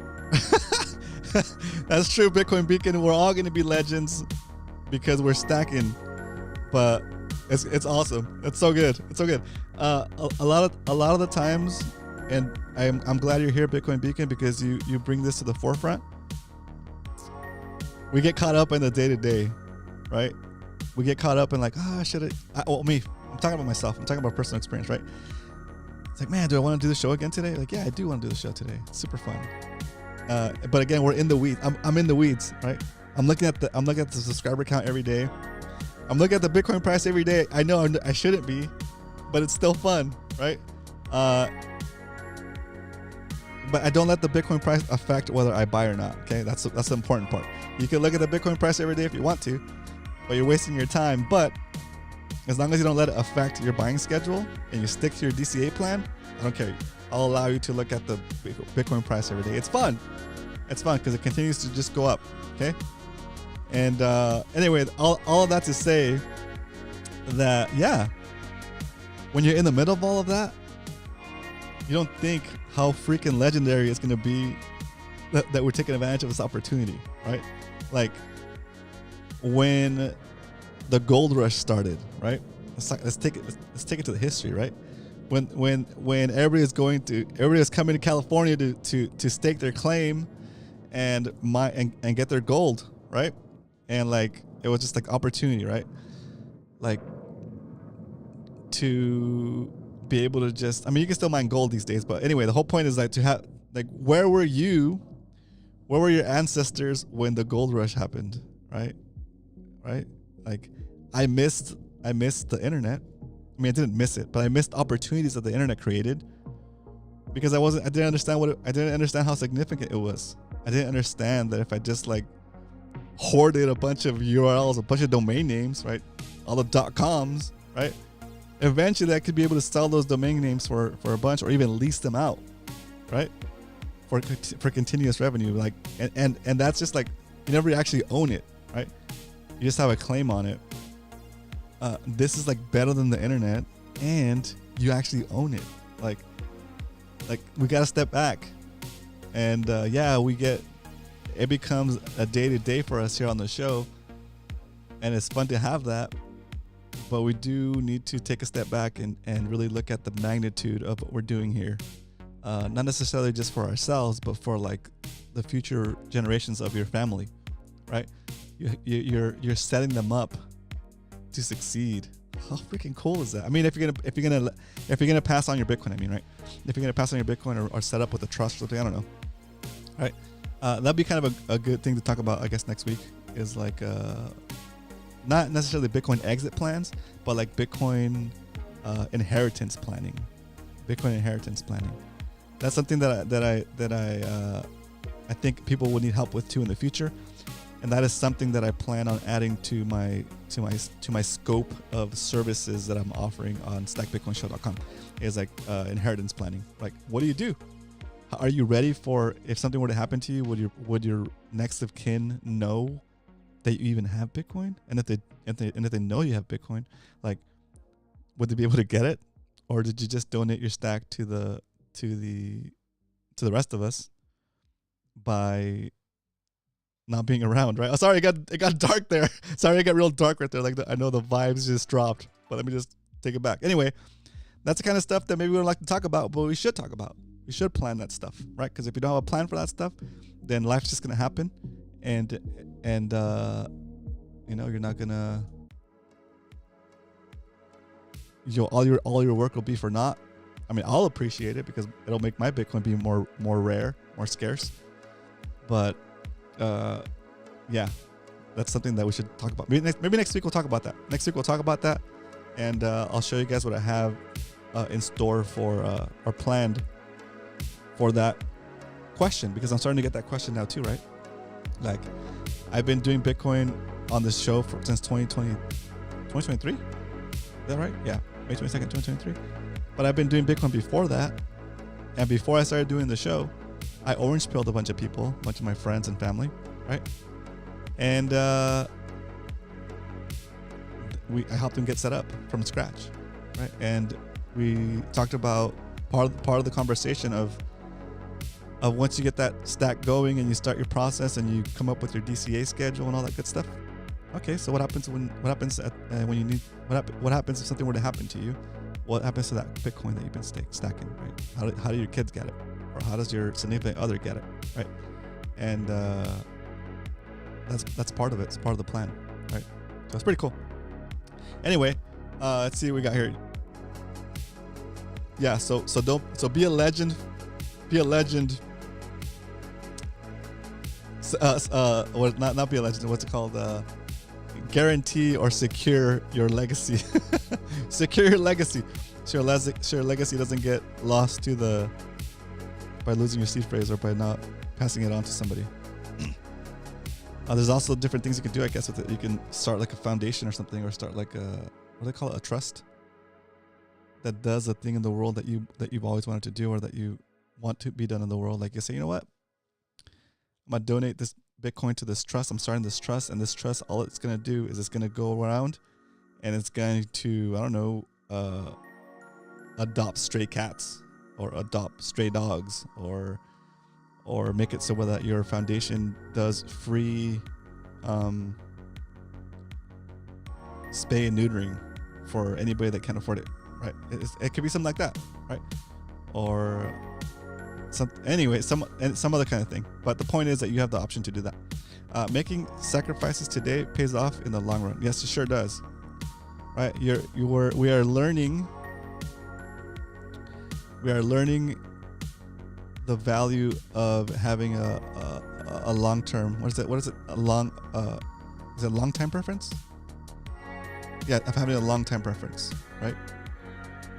That's true, Bitcoin Beacon. We're all gonna be legends because we're stacking. But it's awesome. It's so good. It's so good. A lot of the times, and I'm glad you're here, Bitcoin Beacon, because you bring this to the forefront. We get caught up in the day-to-day, right? We get caught up in like, oh, me. I'm talking about myself. I'm talking about personal experience, right? It's like, man, do I want to do the show again today? Like, yeah, I do want to do the show today. It's super fun. But again, we're in the weeds. I'm in the weeds, right? I'm looking at the subscriber count every day. I'm looking at the Bitcoin price every day. I know I shouldn't be, but it's still fun, right? But I don't let the Bitcoin price affect whether I buy or not. Okay, that's the important part. You can look at the Bitcoin price every day if you want to, but you're wasting your time. But as long as you don't let it affect your buying schedule and you stick to your DCA plan, I don't care. I'll allow you to look at the Bitcoin price every day. It's fun. It's fun because it continues to just go up. Okay. And anyway, all of that to say that, yeah, when you're in the middle of all of that, you don't think how freaking legendary it's going to be that we're taking advantage of this opportunity, right? Like when the gold rush started, right? Let's take it to the history, right? When everybody was coming to California to stake their claim and get their gold, right? And like it was just like opportunity, right? Like to be able to just, I mean, you can still mine gold these days, but anyway, the whole point is like to Like, where were you? Where were your ancestors when the gold rush happened? Right? Like, I missed the internet. I mean, I didn't miss it, but I missed opportunities that the internet created because I didn't understand how significant it was. I didn't understand that if I just like hoarded a bunch of URLs, a bunch of domain names, right? All the .coms, right? Eventually I could be able to sell those domain names for a bunch, or even lease them out, right? For continuous revenue. Like, and that's just like, you never actually own it, right? You just have a claim on it. This is like better than the internet, and you actually own it. Like we got to step back, and it becomes a day-to-day for us here on the show, and it's fun to have that, but we do need to take a step back and really look at the magnitude of what we're doing here. Not necessarily just for ourselves, but for like the future generations of your family, right? You're setting them up to succeed. How freaking cool is that? I mean, if you're gonna pass on your Bitcoin, I mean, right? If you're gonna pass on your Bitcoin or set up with a trust or something, I don't know, right? That'd be kind of a good thing to talk about, I guess, next week. Is like not necessarily Bitcoin exit plans, but like Bitcoin inheritance planning. Bitcoin inheritance planning. That's something that I think people will need help with too in the future. And that is something that I plan on adding to my scope of services that I'm offering on stackbitcoinshow.com. Is like inheritance planning. Like, what do you do? Are you ready for if something were to happen to you? Would your next of kin know that you even have Bitcoin? And if they know you have Bitcoin, like, would they be able to get it, or did you just donate your stack to the rest of us by not being around, right? Oh, sorry, it got dark there. Sorry, it got real dark right there. Like, I know the vibes just dropped, but let me just take it back. Anyway, that's the kind of stuff that maybe we don't like to talk about, but we should talk about. We should plan that stuff, right? Because if you don't have a plan for that stuff, then life's just gonna happen, and you're not gonna. All your work will be for naught. I mean, I'll appreciate it because it'll make my Bitcoin be more rare, more scarce. But yeah, that's something that we should talk about. Maybe next week we'll talk about that. Next week we'll talk about that, and I'll show you guys what I have in store for or planned for that question, because I'm starting to get that question now too, right? Like, I've been doing Bitcoin on this show since 2023. Is that right? Yeah, May 22nd, 2023. But I've been doing Bitcoin before that, and before I started doing the show, I orange pilled a bunch of people, a bunch of my friends and family, right? And I helped them get set up from scratch, right? And we talked about part of the conversation of once you get that stack going and you start your process and you come up with your DCA schedule and all that good stuff. Okay, so what happens when you need what happens if something were to happen to you? What happens to that Bitcoin that you've been stacking, right? How do your kids get it, or how does your significant other get it, right? And that's part of it. It's part of the plan, right? So it's pretty cool. Anyway, let's see what we got here. Yeah, so be a legend. Be a legend. Or not be a legend. What's it called? Guarantee or secure your legacy. Secure your legacy. So your legacy doesn't get lost by losing your seed phrase or by not passing it on to somebody. There's also different things you can do, I guess, with it. You can start like a foundation or something, or start like what do they call it? A trust that does a thing in the world that you've always wanted to do, or that you want to be done in the world. Like, you say, you know what? I'm gonna donate this Bitcoin to this trust. I'm starting this trust, and this trust, all it's gonna do is it's gonna go around, and it's going to, I don't know, adopt stray cats, or adopt stray dogs, or make it so that your foundation does free spay and neutering for anybody that can't afford it, right? It could be something like that, right? Or some other kind of thing. But the point is that you have the option to do that. Making sacrifices today pays off in the long run. Yes, it sure does. Right? We are learning the the value of having a long term. What is it? A long is it long time preference? Yeah, of having a long time preference, right?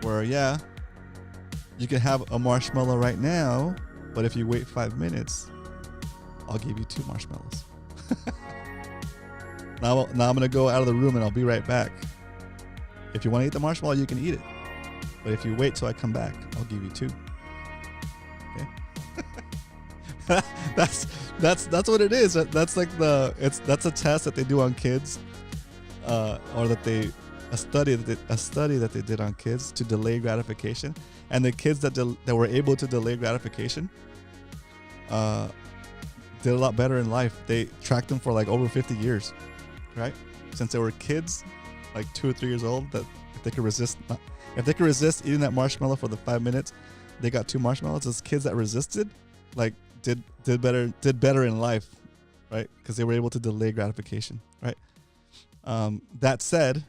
Where you can have a marshmallow right now, but if you wait 5 minutes, I'll give you 2 marshmallows. Now I'm gonna go out of the room and I'll be right back. If you want to eat the marshmallow, you can eat it. But if you wait till I come back, I'll give you 2. Okay. that's what it is. That's like that's a test that they do on kids, or that a study that they did on kids to delay gratification, and the kids that were able to delay gratification, did a lot better in life. They tracked them for like over 50 years, right? Since they were kids, like 2 or 3 years old, that if they could resist eating that marshmallow for the 5 minutes, they got 2 marshmallows. Those kids that resisted, like did better in life, right? Because they were able to delay gratification, right? That said,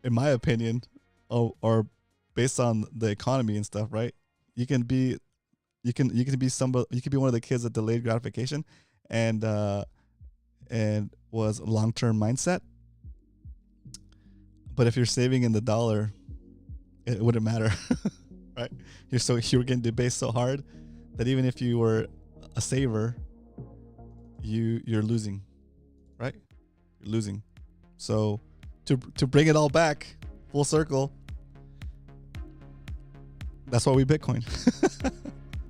in my opinion, or based on the economy and stuff, right? You can be somebody. You can be one of the kids that delayed gratification, and was long-term mindset. But if you're saving in the dollar, it wouldn't matter, right? You're getting debased so hard that even if you were a saver, you're losing, right? You're losing. So to bring it all back full circle, that's why we Bitcoin.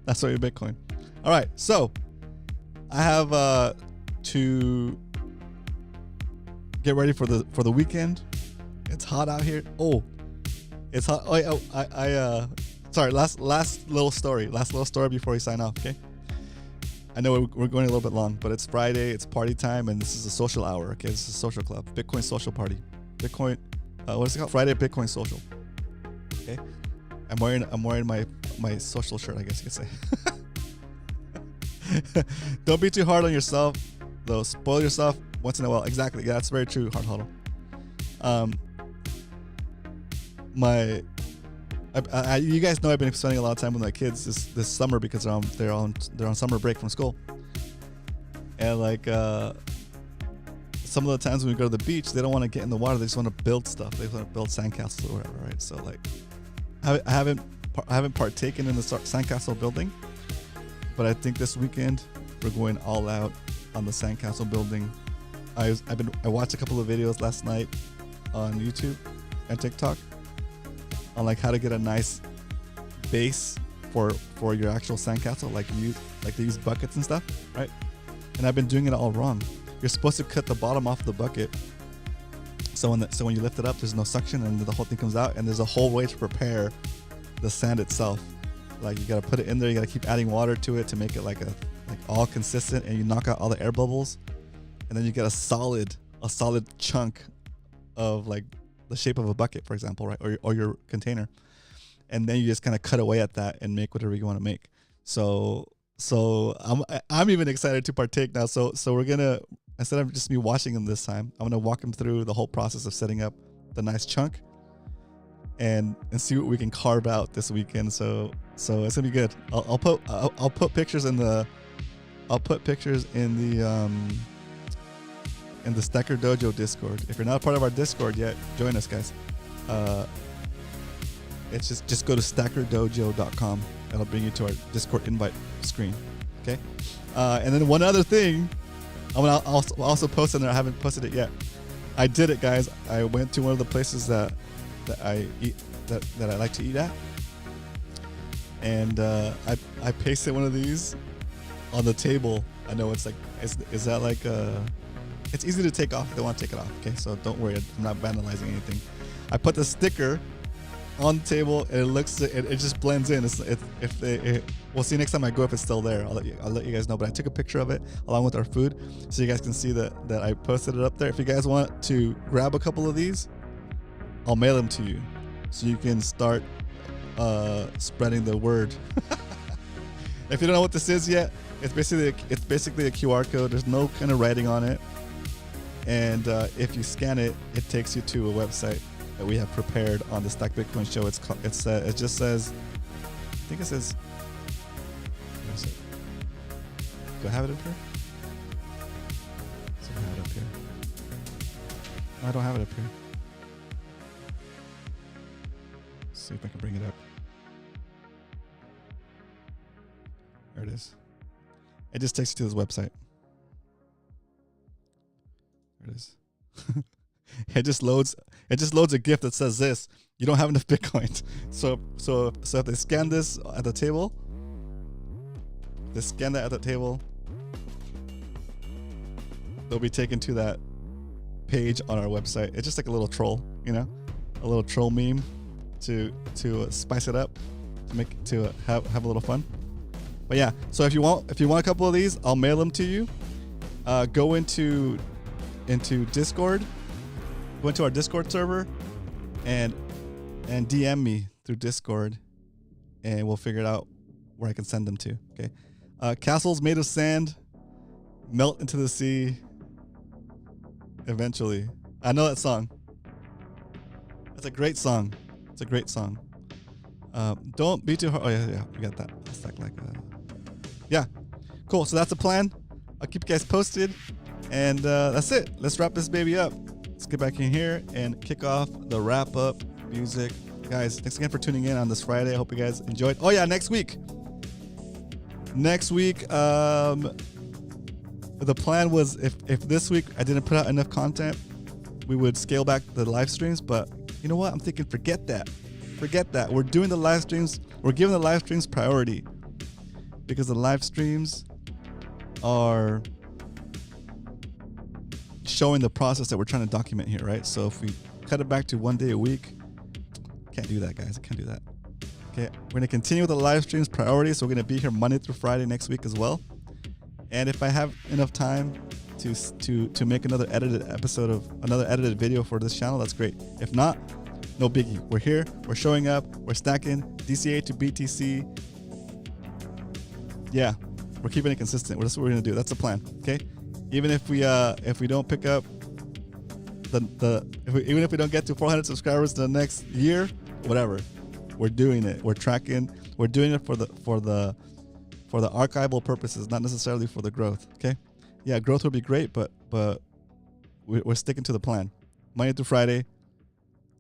That's why we Bitcoin. All right, so I have to get ready for the weekend. It's hot out here. Oh, it's hot. Sorry. Last little story before we sign off. Okay. I know we're going a little bit long, but it's Friday. It's party time, and this is a social hour. Okay, this is a social club, Bitcoin social party. Bitcoin. What is it called? Friday Bitcoin social. Okay. I'm wearing my social shirt, I guess you could say. Don't be too hard on yourself, though. Spoil yourself once in a while. Exactly. Yeah, that's very true. Hard huddle. You guys know I've been spending a lot of time with my kids this summer because they're on summer break from school, and like some of the times when we go to the beach, they don't want to get in the water. They just want to build stuff. They want to build sandcastles or whatever, right? So like, I haven't partaken in the sandcastle building, but I think this weekend we're going all out on the sandcastle building. I watched a couple of videos last night on YouTube and TikTok on like how to get a nice base for your actual sandcastle, like they use buckets and stuff, right? And I've been doing it all wrong. You're supposed to cut the bottom off the bucket, so when you lift it up, there's no suction and the whole thing comes out, and there's a whole way to prepare the sand itself. Like you got to put it in there, you got to keep adding water to it to make it like all consistent, and you knock out all the air bubbles, and then you get a solid chunk of like the shape of a bucket, for example, right? Or your container. And then you just kind of cut away at that and make whatever you want to make. So I'm even excited to partake now. So we're gonna, instead of just me watching them this time, I'm gonna walk them through the whole process of setting up the nice chunk and see what we can carve out this weekend. So it's gonna be good. I'll put pictures in the Stacker Dojo Discord. If you're not part of our Discord yet, join us, guys. It's just go to stackerdojo.com. That'll bring you to our Discord invite screen. Okay. And then one other thing, I'm gonna also post in there. I haven't posted it yet. I did it, guys. I went to one of the places that I eat that I like to eat at, and I pasted one of these on the table. I know it's like, is that like it's easy to take off if you don't want to take it off. Okay, so don't worry, I'm not vandalizing anything. I put the sticker on the table, and it just blends in. We'll see next time I go if it's still there. I'll let you guys know. But I took a picture of it along with our food, so you guys can see that I posted it up there. If you guys want to grab a couple of these, I'll mail them to you, so you can start spreading the word. If you don't know what this is yet, it's basically a QR code. There's no kind of writing on it, and if you scan it, it takes you to a website that we have prepared on the Stack Bitcoin show. It just says, I think it says Where's it? Do I have it up here? So I have it up here. No, I don't have it up here. Let's see if I can bring it up. There it is. It just takes you to this website. There it is. It just loads a GIF that says this. You don't have enough Bitcoin. So if they scan this at the table, they scan that at the table, they'll be taken to that page on our website. It's just like a little troll, you know, a little troll meme to spice it up, to have a little fun. But yeah, so if you want a couple of these, I'll mail them to you. Go into Discord, go into our Discord server, and DM me through Discord, and we'll figure it out where I can send them to. Okay, castles made of sand melt into the sea eventually. I know that song. That's a great song. It's a great song. Don't be too hard. Oh yeah, we got that. It's like yeah, cool. So that's the plan. I'll keep you guys posted, and that's it. Let's wrap this baby up. Let's get back in here and kick off the wrap up music. Guys, thanks again for tuning in on this Friday. I hope you guys enjoyed. Oh yeah, next week, the plan was if this week I didn't put out enough content, we would scale back the live streams. But you know what? I'm thinking, forget that. We're doing the live streams. We're giving the live streams priority, because the live streams are showing the process that we're trying to document here, right? So if we cut it back to 1 day a week, can't do that, guys. I can't do that. Okay, we're gonna continue with the live streams priority. So we're gonna be here Monday through Friday next week as well. And if I have enough time to make another edited video for this channel, that's great. If not, no biggie. We're here. We're showing up. We're stacking DCA to BTC. Yeah, we're keeping it consistent. That's what we're gonna do. That's the plan. Okay. Even if we don't pick up even if we don't get to 400 subscribers in the next year, whatever, we're doing it. We're tracking. We're doing it for the archival purposes, not necessarily for the growth. Okay. Yeah, growth would be great, but we're sticking to the plan. Monday through Friday,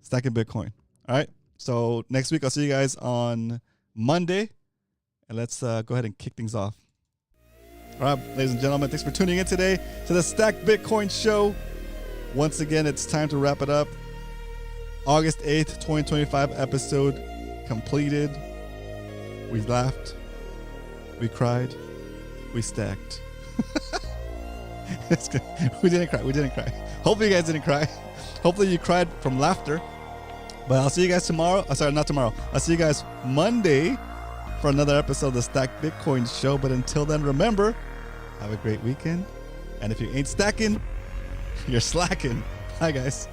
stacking Bitcoin. All right. So next week I'll see you guys on Monday, and let's go ahead and kick things off. All right, ladies and gentlemen, thanks for tuning in today to the Stack Bitcoin Show. Once again, it's time to wrap it up. August 8th, 2025 episode completed. We laughed. We cried. We stacked. It's good. We didn't cry. Hopefully you guys didn't cry. Hopefully you cried from laughter. But I'll see you guys tomorrow. Sorry, not tomorrow. I'll see you guys Monday for another episode of the Stack Bitcoin Show. But until then, remember, have a great weekend. And if you ain't stacking, you're slacking. Bye, guys.